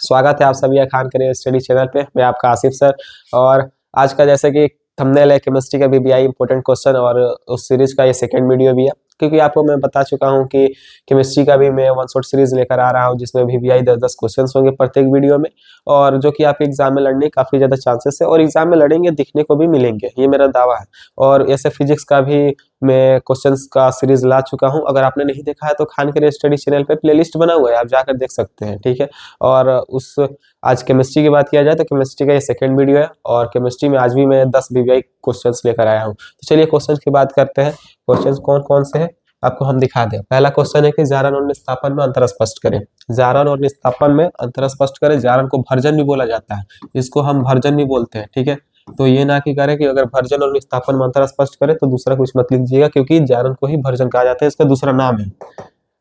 स्वागत है आप सभी खान करियर स्टडी चैनल पे। मैं आपका आसिफ सर। और आज का जैसे कि थंबनेल है केमिस्ट्री का बीबीआई इंपॉर्टेंट क्वेश्चन, और उस सीरीज का ये सेकंड वीडियो भी है, क्योंकि आपको मैं बता चुका हूं कि केमिस्ट्री का भी मैं वन शॉट सीरीज लेकर आ रहा हूं जिसमें बीबीआई 10-10 क्वेश्चन होंगे प्रत्येक वीडियो में, और जो कि आपके एग्जाम में लड़ने काफी ज्यादा चांसेस है और एग्जाम में लड़ेंगे दिखने को भी मिलेंगे, ये मेरा दावा है। और ऐसे फिजिक्स का भी मैं क्वेश्चंस का सीरीज ला चुका हूं, अगर आपने नहीं देखा है तो खान करियर स्टडी चैनल पे प्लेलिस्ट बना हुआ है, आप जाकर देख सकते हैं, ठीक है। और उस आज केमिस्ट्री की बात किया जाए तो केमिस्ट्री का ये सेकंड वीडियो है, और केमिस्ट्री में आज भी मैं 10 बीबीआई क्वेश्चंस लेकर आया हूं। तो चलिए क्वेश्चंस की बात करते हैं। क्वेश्चंस कौन कौन से हैं आपको हम दिखा दें। पहला क्वेश्चन है कि जारण और निस्तापन में अंतर स्पष्ट करें। जारण और निस्तापन में अंतर स्पष्ट करें। जारण को भर्जन भी बोला जाता है, इसको हम भर्जन भी बोलते हैं, ठीक है। तो ये ना कि करें कि अगर भर्जन और निस्तापन में अंतर स्पष्ट करें तो दूसरा कुछ मत लीजिएगा, क्योंकि जारण को ही भर्जन कहा जाता है, इसका दूसरा नाम है।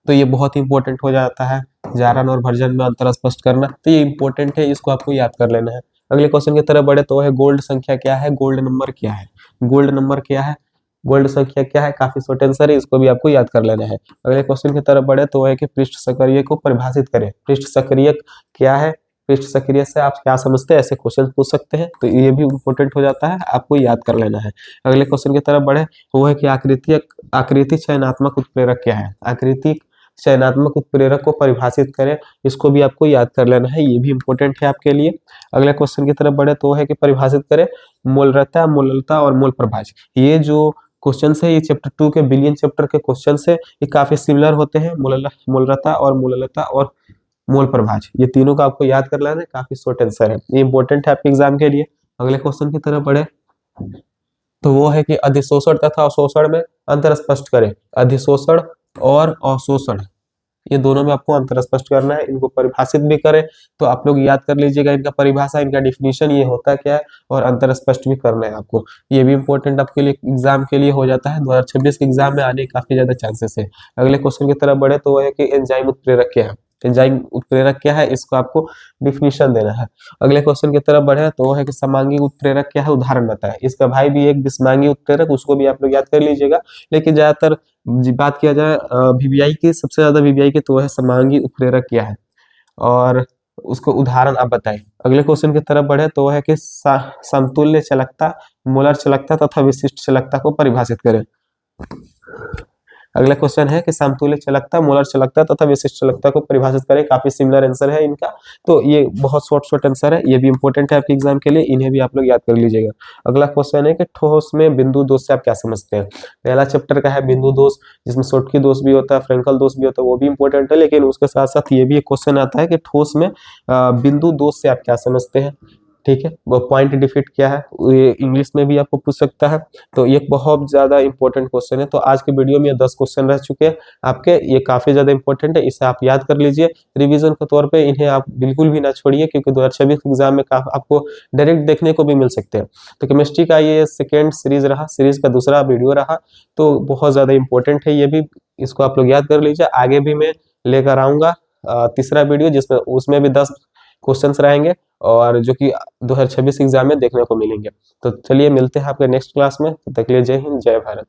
तो ये बहुत इंपॉर्टेंट हो जाता है, जारण और भर्जन में अंतर स्पष्ट करना। तो ये इंपॉर्टेंट है, इसको आपको याद कर लेना है। अगले क्वेश्चन की तरफ बढ़े तो है गोल्ड संख्या क्या है, गोल्ड नंबर क्या है। गोल्ड नंबर क्या है, गोल्ड संख्या क्या है, काफी शॉर्ट आंसर है, इसको भी आपको याद कर लेना है। अगले क्वेश्चन की तरफ बढ़े तो है कि पृष्ठ सक्रिय को परिभाषित करें। पृष्ठ सक्रिय क्या है, पृष्ठ सक्रिय से आप क्या समझते हैं, ऐसे क्वेश्चन पूछ सकते हैं, तो ये भी इंपॉर्टेंट हो जाता है, आपको याद कर लेना है। अगले क्वेश्चन की तरफ बढ़े वो है कि आकृति चयनात्मक उत्प्रेरक क्या है। आकृति चयनात्मक उत्प्रेरक को परिभाषित करें, इसको भी आपको याद कर लेना है, ये भी इंपॉर्टेंट है आपके लिए। अगले क्वेश्चन की तरफ बढ़े तो है कि परिभाषित करें मोलरता, मोललता और मोल प्रभाज। ये जो क्वेश्चन है ये चैप्टर 2 के बिलियन चैप्टर के क्वेश्चन है, ये काफी सिमिलर होते हैं। मोलरता और मोललता और मोल प्रभाज, ये तीनों का आपको याद कर लेना है, काफी शॉर्ट आंसर है, ये इंपॉर्टेंट है आपके एग्जाम के लिए। अगले क्वेश्चन की तरफ बढ़े तो वो है कि अधिशोषण तथा अवशोषण में अंतर स्पष्ट करें। अधिशोषण और अवशोषण, ये दोनों में आपको अंतर स्पष्ट करना है, इनको परिभाषित भी करें तो आप लोग याद कर लीजिएगा, इनका परिभाषा, इनका डिफिनीशन ये होता क्या है, और अंतर स्पष्ट भी करना है आपको। ये भी इंपॉर्टेंट आपके लिए एग्जाम के लिए हो जाता है, 2026 के एग्जाम में आने काफी ज्यादा चांसेस है। अगले क्वेश्चन की तरफ बढ़े तो वो है कि एंजाइम उत्प्रेरक क्या है। एंजाइम उत्प्रेरक क्या है, इसको आपको डिफिनीशन देना है। अगले क्वेश्चन की तरफ बढ़े तो वो है कि समांगी उत्प्रेरक क्या है, उदाहरण बताए। इसका भाई भी एक विषमांगी उत्प्रेरक, उसको भी आप लोग याद कर लीजिएगा। लेकिन ज्यादातर बात किया जाए वीवीआई की, सबसे ज्यादा वीवीआई की तो है समांगी उत्प्रेरक क्या है, और उसको उदाहरण आप बताएं। अगले क्वेश्चन की तरफ बढ़े तो है कि समतुल्य चालकता, मोलर चालकता तथा विशिष्ट चालकता को परिभाषित करें। अगला क्वेश्चन है कि समतुल्य चालकता, मोलर चालकता तथा विशिष्ट चालकता को परिभाषित करें। काफी सिमिलर आंसर है इनका, तो ये बहुत शॉर्ट आंसर है, ये भी इंपॉर्टेंट है आपके एग्जाम के लिए, इन्हें भी आप लोग याद कर लीजिएगा। अगला क्वेश्चन है कि ठोस में बिंदु दोष से आप क्या समझते हैं। पहला चैप्टर का है बिंदु दोष, जिसमें शॉर्टकी दोष भी होता है, फ्रेंकल दोष भी होता है, वो भी इंपॉर्टेंट है। लेकिन उसके साथ साथ ये भी एक क्वेश्चन आता है कि ठोस में बिंदु दोष से आप क्या समझते हैं, ठीक है। वो पॉइंट डिफिट क्या है, ये इंग्लिश में भी आपको पूछ सकता है, तो ये बहुत ज्यादा इंपॉर्टेंट क्वेश्चन है। तो आज के वीडियो में 10 क्वेश्चन रह चुके हैं आपके, ये काफी ज्यादा इंपॉर्टेंट है, इसे आप याद कर लीजिए रिवीजन के तौर पे, इन्हें आप बिल्कुल भी ना छोड़िए, क्योंकि 2026 एग्जाम में आपको डायरेक्ट देखने को भी मिल सकते हैं। तो केमिस्ट्री का ये सेकेंड सीरीज रहा, सीरीज का दूसरा वीडियो रहा, तो बहुत ज्यादा इंपॉर्टेंट है ये भी, इसको आप लोग याद कर लीजिए। आगे भी मैं लेकर आऊंगा तीसरा वीडियो, जिसमें उसमें भी 10 क्वेश्चंस रहेंगे, और जो कि 2026 एग्जाम में देखने को मिलेंगे। तो चलिए मिलते हैं आपके नेक्स्ट क्लास में, तब तक के लिए जय हिंद, जय भारत।